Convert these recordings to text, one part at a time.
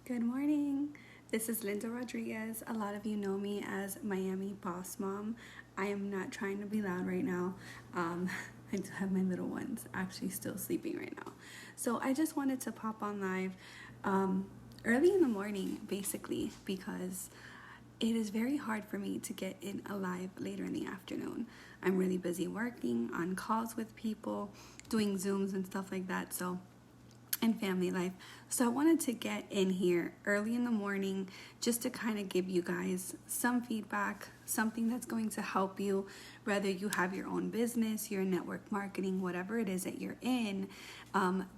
Good morning. This is Linda Rodriguez. A lot of you know me as Miami Boss Mom. I am not trying to be loud right now. I do have my little ones actually still sleeping right now. So I just wanted to pop on live early in the morning, basically, because it is very hard for me to get in a live later in the afternoon. I'm really busy working on calls with people, doing Zooms and stuff like that. And family life. So I wanted to get in here early in the morning just to kind of give you guys some feedback, something that's going to help you, whether you have your own business, your network marketing, whatever it is that you're in.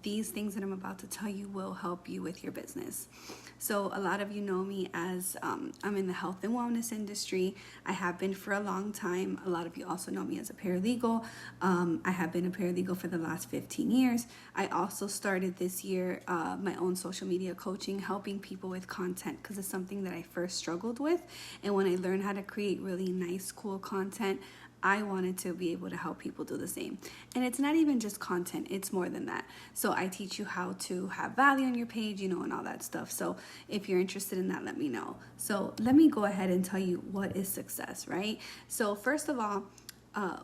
These things that I'm about to tell you will help you with your business. So a lot of you know me as I'm in the health and wellness industry. I have been for a long time. A lot of you also know me as a paralegal. I have been a paralegal for the last 15 years. I also started this year my own social media coaching, helping people with content because it's something that I first struggled with. And when I learned how to create really nice, cool content, I wanted to be able to help people do the same. And it's not even just content, it's more than that. So I teach you how to have value on your page, and all that stuff. So if you're interested in that, let me know. So let me go ahead and tell you what is success, right? So first of all,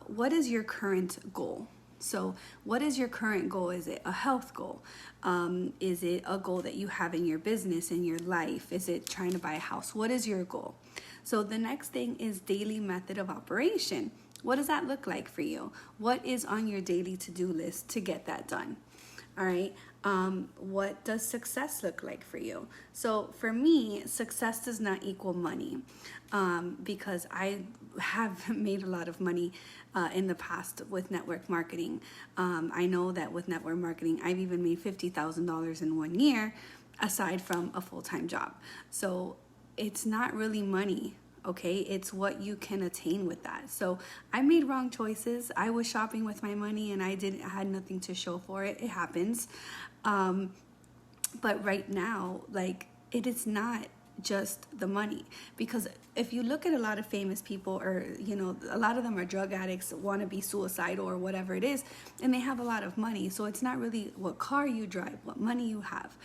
what is your current goal? So what is your current goal? Is it a health goal? Is it a goal that you have in your business, in your life? Is it trying to buy a house? What is your goal? So the next thing is daily method of operation. What does that look like for you? What is on your daily to-do list to get that done? All right. What does success look like for you? So for me, success does not equal money because I have made a lot of money in the past with network marketing. I know that with network marketing, I've even made $50,000 in 1 year aside from a full-time job. So it's not really money. Okay, it's what you can attain with that. So I made wrong choices. I was shopping with my money and I had nothing to show for it. It happens. But right now, it is not just the money, because if you look at a lot of famous people, or a lot of them are drug addicts, want to be suicidal or whatever it is, and they have a lot of money. So it's not really what car you drive, what money you have.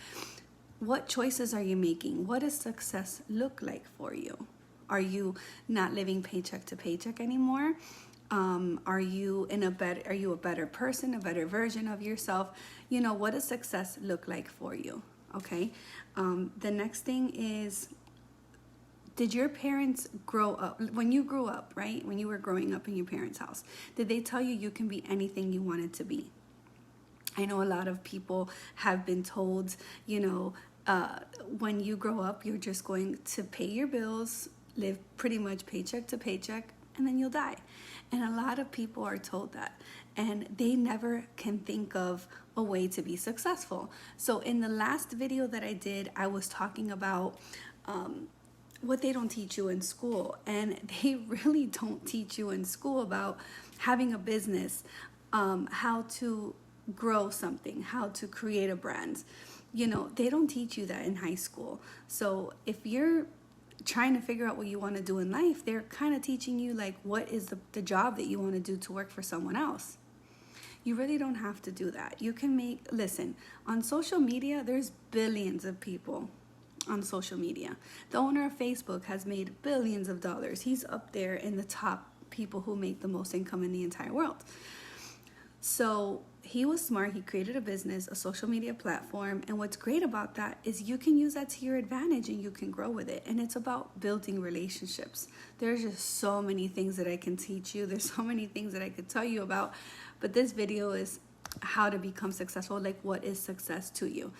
What choices are you making? What does success look like for you? Are you not living paycheck to paycheck anymore? Are you a better person, a better version of yourself? What does success look like for you? Okay. The next thing is, did your parents grow up, when you grew up, right? When you were growing up in your parents' house, did they tell you you can be anything you wanted to be? I know a lot of people have been told, when you grow up, you're just going to pay your bills, live pretty much paycheck to paycheck, and then you'll die. And a lot of people are told that, and they never can think of a way to be successful. So in the last video that I did, I was talking about what they don't teach you in school, and they really don't teach you in school about having a business, how to grow something, how to create a brand. They don't teach you that in high school. So if you're trying to figure out what you want to do in life, they're kind of teaching you what is the job that you want to do to work for someone else. You really don't have to do that. You can listen, on social media, there's billions of people on social media. The owner of Facebook has made billions of dollars. He's up there in the top people who make the most income in the entire world. So he was smart. He created a business, a social media platform. And what's great about that is you can use that to your advantage and you can grow with it. And it's about building relationships. There's just so many things that I can teach you. There's so many things that I could tell you about. But this video is how to become successful. What is success to you?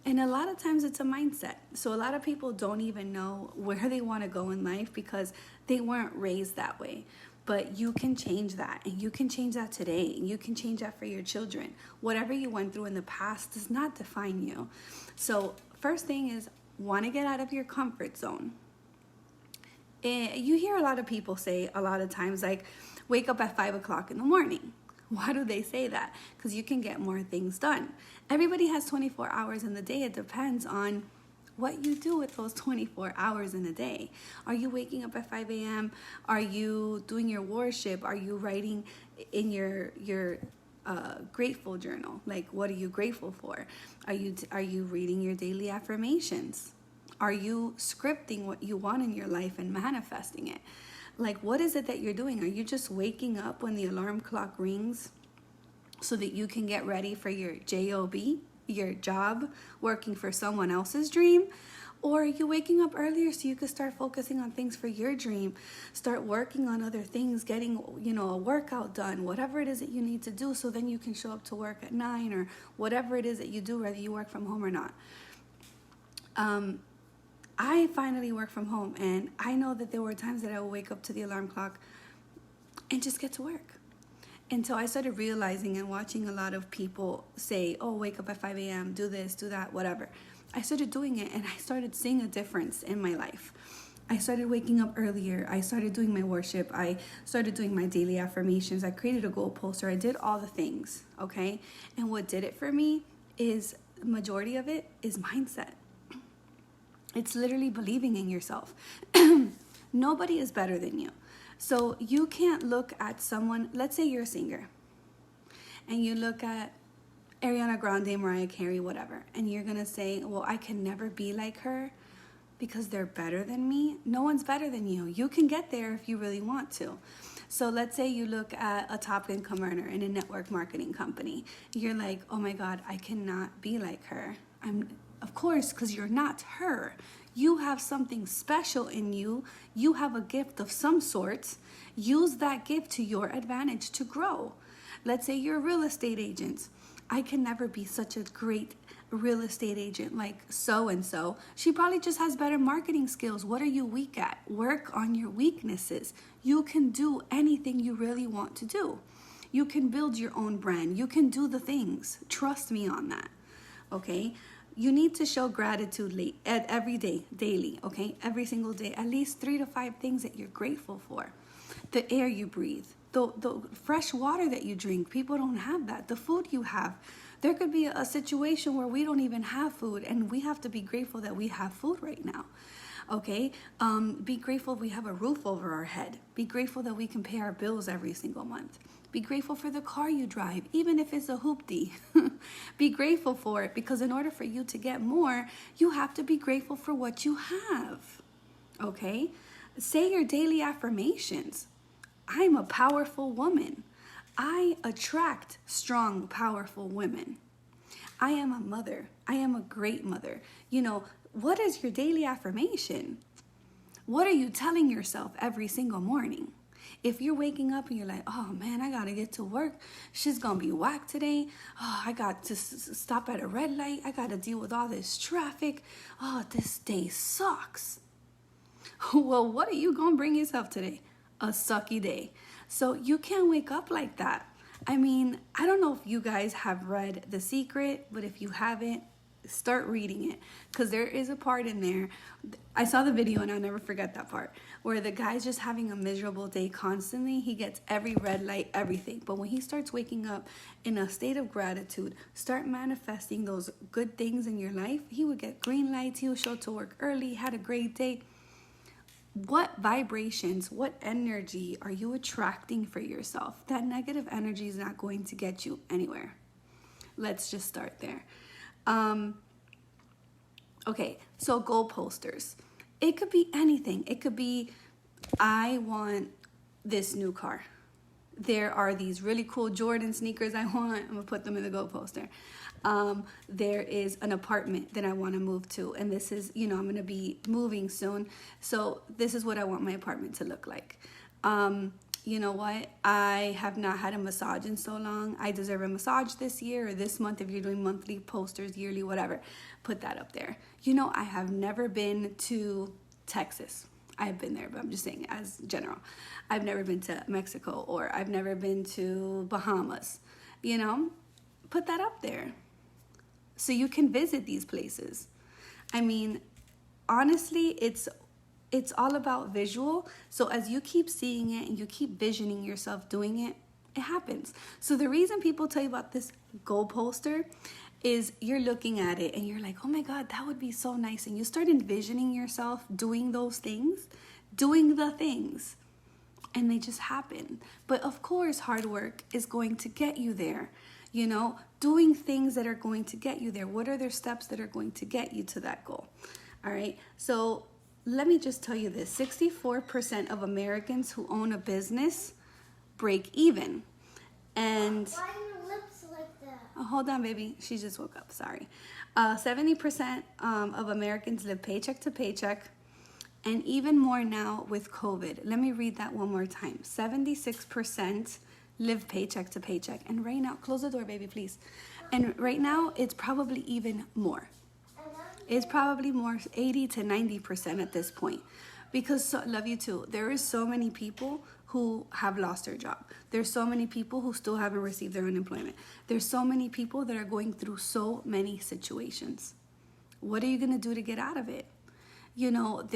And a lot of times it's a mindset. So a lot of people don't even know where they want to go in life because they weren't raised that way. But you can change that, and you can change that today, and you can change that for your children. Whatever you went through in the past does not define you. So first thing is, want to get out of your comfort zone. And you hear a lot of people say a lot of times, wake up at 5 o'clock in the morning. Why do they say that? Because you can get more things done. Everybody has 24 hours in the day. It depends on what you do with those 24 hours in a day. Are you waking up at 5 a.m.? Are you doing your worship? Are you writing in your grateful journal? What are you grateful for? Are you reading your daily affirmations? Are you scripting what you want in your life and manifesting it? Like, what is it that you're doing? Are you just waking up when the alarm clock rings so that you can get ready for your job, your job, working for someone else's dream? Or are you waking up earlier so you can start focusing on things for your dream? Start working on other things, getting, a workout done, whatever it is that you need to do, so then you can show up to work at 9 or whatever it is that you do, whether you work from home or not. I finally work from home, and I know that there were times that I would wake up to the alarm clock and just get to work. Until I started realizing and watching a lot of people say, oh, wake up at 5 a.m., do this, do that, whatever. I started doing it, and I started seeing a difference in my life. I started waking up earlier. I started doing my worship. I started doing my daily affirmations. I created a goal poster. I did all the things, okay? And what did it for me is, the majority of it is mindset. It's literally believing in yourself. Nobody is better than you. So you can't look at someone, let's say you're a singer, and you look at Ariana Grande, Mariah Carey, whatever, and you're going to say, well, I can never be like her because they're better than me. No one's better than you. You can get there if you really want to. So let's say you look at a top income earner in a network marketing company. You're like, oh my God, I cannot be like her. Of course, because you're not her. You have something special in you. You have a gift of some sort. Use that gift to your advantage to grow. Let's say you're a real estate agent. I can never be such a great real estate agent like so-and-so. She probably just has better marketing skills. What are you weak at? Work on your weaknesses. You can do anything you really want to do. You can build your own brand. You can do the things. Trust me on that. Okay? You need to show gratitude every day, daily, okay? Every single day, at least 3 to 5 things that you're grateful for. The air you breathe, the fresh water that you drink. People don't have that. The food you have. There could be a situation where we don't even have food, and we have to be grateful that we have food right now. Okay? Be grateful we have a roof over our head. Be grateful that we can pay our bills every single month. Be grateful for the car you drive, even if it's a hoopty. Be grateful for it, because in order for you to get more, you have to be grateful for what you have. Okay? Say your daily affirmations. I'm a powerful woman. I attract strong, powerful women. I am a mother. I am a great mother. What is your daily affirmation? What are you telling yourself every single morning? If you're waking up and you're like, oh man, I gotta get to work. She's gonna be whack today. Oh, I got to stop at a red light. I gotta deal with all this traffic. Oh, this day sucks. Well, what are you gonna bring yourself today? A sucky day. So you can't wake up like that. I mean, I don't know if you guys have read The Secret, but if you haven't, start reading it, because there is a part in there. I saw the video and I'll never forget that part, where the guy's just having a miserable day constantly. He gets every red light, everything. But when he starts waking up in a state of gratitude, start manifesting those good things in your life, he would get green lights. He would show up to work early, had a great day. What vibrations, what energy are you attracting for yourself? That negative energy is not going to get you anywhere. Let's just start there. Okay, so goal posters. It could be anything. It could be, I want this new car. There are these really cool Jordan sneakers I want. I'm gonna put them in the goal poster. There is an apartment that I want to move to, and this is, I'm gonna be moving soon, so this is what I want my apartment to look like. You know what? I have not had a massage in so long. I deserve a massage this year or this month. If you're doing monthly posters, yearly, whatever, put that up there. I have never been to Texas. I've been there, but I'm just saying as general. I've never been to Mexico, or I've never been to Bahamas. Put that up there so you can visit these places. I mean, honestly, it's all about visual. So as you keep seeing it and you keep visioning yourself doing it, it happens. So the reason people tell you about this goal poster is you're looking at it and you're like, oh my God, that would be so nice. And you start envisioning yourself doing those things, doing the things, and they just happen. But of course, hard work is going to get you there. Doing things that are going to get you there. What are their steps that are going to get you to that goal? All right. So let me just tell you this: 64% of Americans who own a business break even. And why are your lips like that? oh, hold on, baby. She just woke up. Sorry. 70% of Americans live paycheck to paycheck. And even more now with COVID. Let me read that one more time. 76% live paycheck to paycheck. And right now, close the door, baby, please. And right now, it's probably even more. It's probably more, 80 to 90% at this point. Because, love you too, there is so many people who have lost their job. There's so many people who still haven't received their unemployment. There's so many people that are going through so many situations. What are you going to do to get out of it? You know,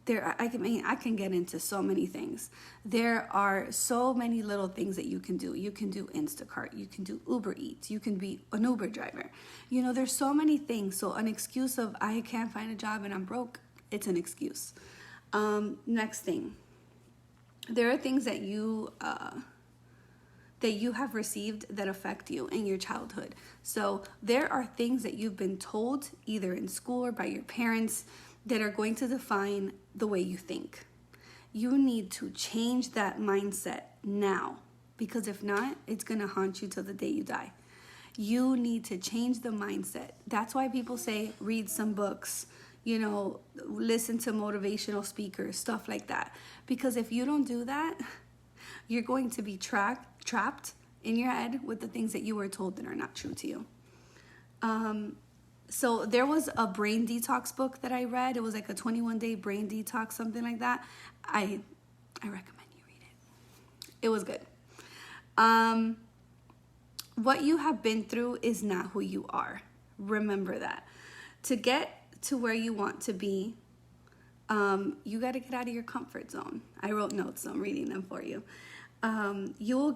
I can get into so many things. There are so many little things that you can do. You can do Instacart. You can do Uber Eats. You can be an Uber driver. You know, there's so many things. So an excuse of I can't find a job and I'm broke, it's an excuse. Next thing. There are things that you have received that affect you in your childhood. So there are things that you've been told either in school or by your parents that are going to define the way you think. You need to change that mindset now, because if not, it's going to haunt you till the day you die. You need to change the mindset. That's why people say read some books, you know, listen to motivational speakers, stuff like that. Because if you don't do that, you're going to be trapped in your head with the things that you were told that are not true to you. So there was a brain detox book that I read. It was like a 21-day brain detox, something like that. I recommend you read it. It was good. What you have been through is not who you are. Remember that. To get to where you want to be, you got to get out of your comfort zone. I wrote notes, so I'm reading them for you. You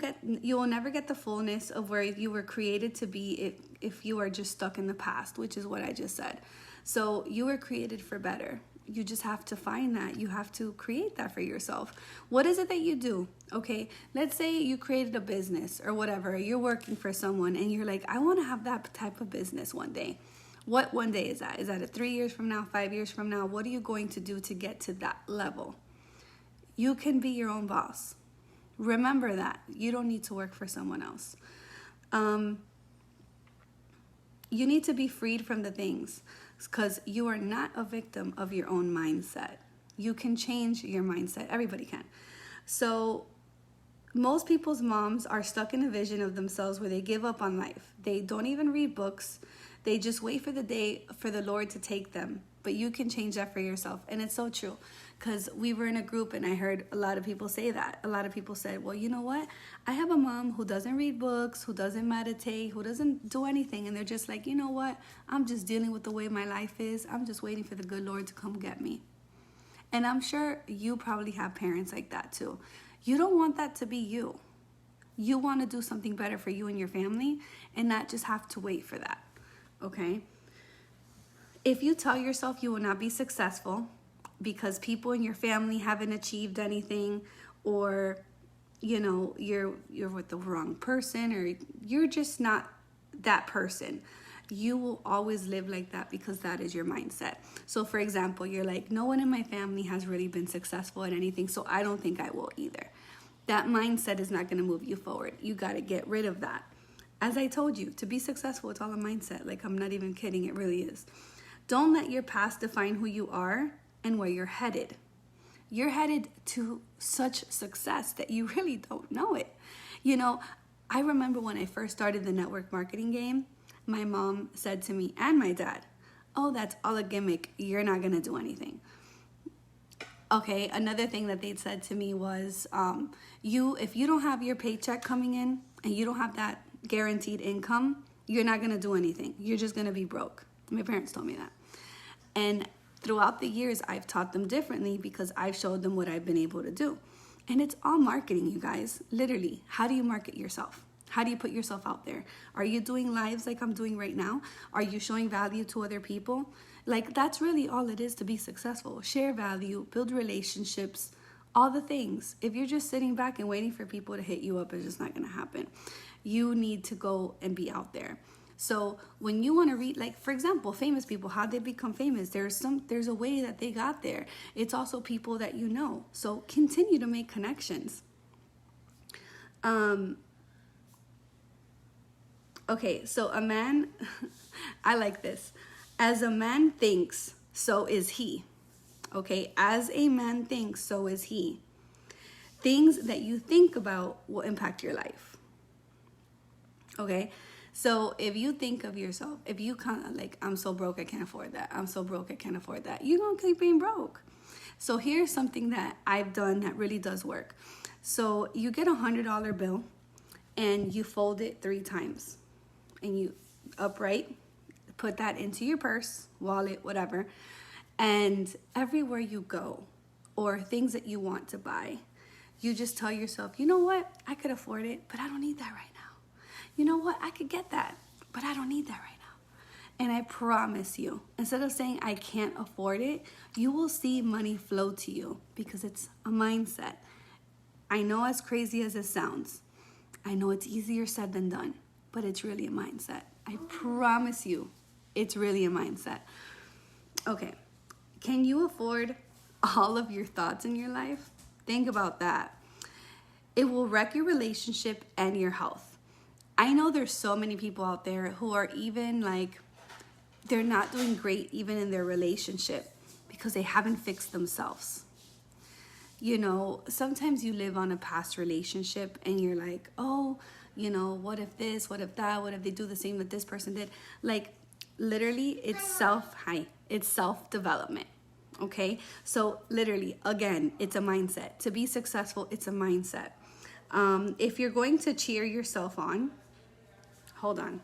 will never get the fullness of where you were created to be if you are just stuck in the past, which is what I just said. So you were created for better. You just have to find that. You have to create that for yourself. What is it that you do? Okay, let's say you created a business or whatever. You're working for someone and you're like, I want to have that type of business one day. What one day is that? Is that a 3 years from now, 5 years from now? What are you going to do to get to that level? You can be your own boss. Remember that. You don't need to work for someone else. You need to be freed from the things because you are not a victim of your own mindset. You can change your mindset. Everybody can. So most people's moms are stuck in a vision of themselves where they give up on life. They don't even read books. They just wait for the day for the Lord to take them. But you can change that for yourself. And it's so true. Because we were in a group and I heard a lot of people say that. A lot of people said, well, you know what? I have a mom who doesn't read books, who doesn't meditate, who doesn't do anything. And they're just like, you know what? I'm just dealing with the way my life is. I'm just waiting for the good Lord to come get me. And I'm sure you probably have parents like that too. You don't want that to be you. You want to do something better for you and your family and not just have to wait for that. Okay? If you tell yourself you will not be successful because people in your family haven't achieved anything, or you know you're with the wrong person, or you're just not that person, you will always live like that because that is your mindset. So for example, you're like, no one in my family has really been successful at anything, so I don't think I will either. That mindset is not going to move you forward. You got to get rid of that. As I told you, to be successful, it's all a mindset. Like, I'm not even kidding, it really is. Don't let your past define who you are and where you're headed. You're headed to such success that you really don't know it. You know, I remember when I first started the network marketing game, my mom said to me and my dad, oh, that's all a gimmick. You're not going to do anything. Okay, another thing that they'd said to me was, if you don't have your paycheck coming in and you don't have that guaranteed income, you're not going to do anything. You're just going to be broke. My parents told me that. And throughout the years, I've taught them differently because I've showed them what I've been able to do. And it's all marketing, you guys. Literally, how do you market yourself? How do you put yourself out there? Are you doing lives like I'm doing right now? Are you showing value to other people? Like, that's really all it is to be successful. Share value, build relationships, all the things. If you're just sitting back and waiting for people to hit you up, it's just not going to happen. You need to go and be out there. So when you want to read, like for example, famous people, how they become famous, there's a way that they got there. It's also people that you know. So continue to make connections. Okay, so a man, I like this. As a man thinks, so is he. Okay, as a man thinks, so is he. Things that you think about will impact your life. Okay, so if you think of yourself, if you kind of like, I'm so broke, I can't afford that. I'm so broke, I can't afford that. You're gonna keep being broke. So here's something that I've done that really does work. So you get $100 bill and you fold it 3 times and you upright, put that into your purse, wallet, whatever. And everywhere you go or things that you want to buy, you just tell yourself, you know what? I could afford it, but I don't need that right now. You know what? I could get that, but I don't need that right now. And I promise you, instead of saying I can't afford it, you will see money flow to you because it's a mindset. I know, as crazy as it sounds, I know it's easier said than done, but it's really a mindset. I promise you, it's really a mindset. Okay, can you afford all of your thoughts in your life? Think about that. It will wreck your relationship and your health. I know there's so many people out there who are even like, they're not doing great even in their relationship because they haven't fixed themselves. You know, sometimes you live on a past relationship and you're like, oh, you know, what if this, what if that, what if they do the same that this person did? Like, literally, it's self-development. Okay, so literally, again, it's a mindset. To be successful, it's a mindset. If you're going to cheer yourself on, hold on.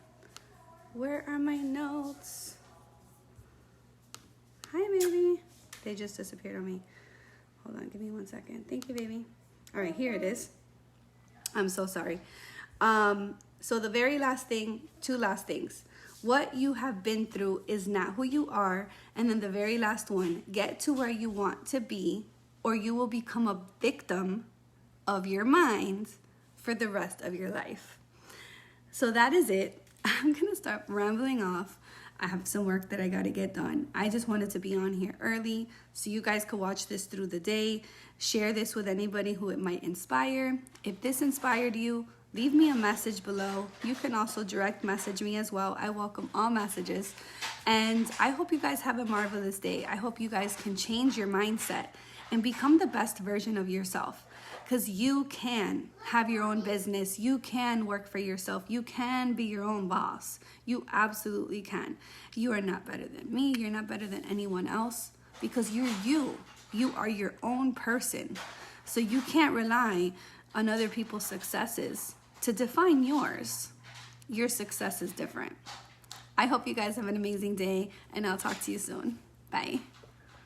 Where are my notes? Hi, baby. They just disappeared on me. Hold on, give me 1 second. Thank you, baby. All right, here it is. I'm so sorry. So the very last thing, 2 last things. What you have been through is not who you are. And then the very last one, get to where you want to be, or you will become a victim of your mind for the rest of your life. So that is it. I'm going to start rambling off. I have some work that I got to get done. I just wanted to be on here early so you guys could watch this through the day. Share this with anybody who it might inspire. If this inspired you, leave me a message below. You can also direct message me as well. I welcome all messages. And I hope you guys have a marvelous day. I hope you guys can change your mindset and become the best version of yourself. Because you can have your own business. You can work for yourself. You can be your own boss. You absolutely can. You are not better than me. You're not better than anyone else because you're you. You are your own person. So you can't rely on other people's successes to define yours. Your success is different. I hope you guys have an amazing day, and I'll talk to you soon. Bye.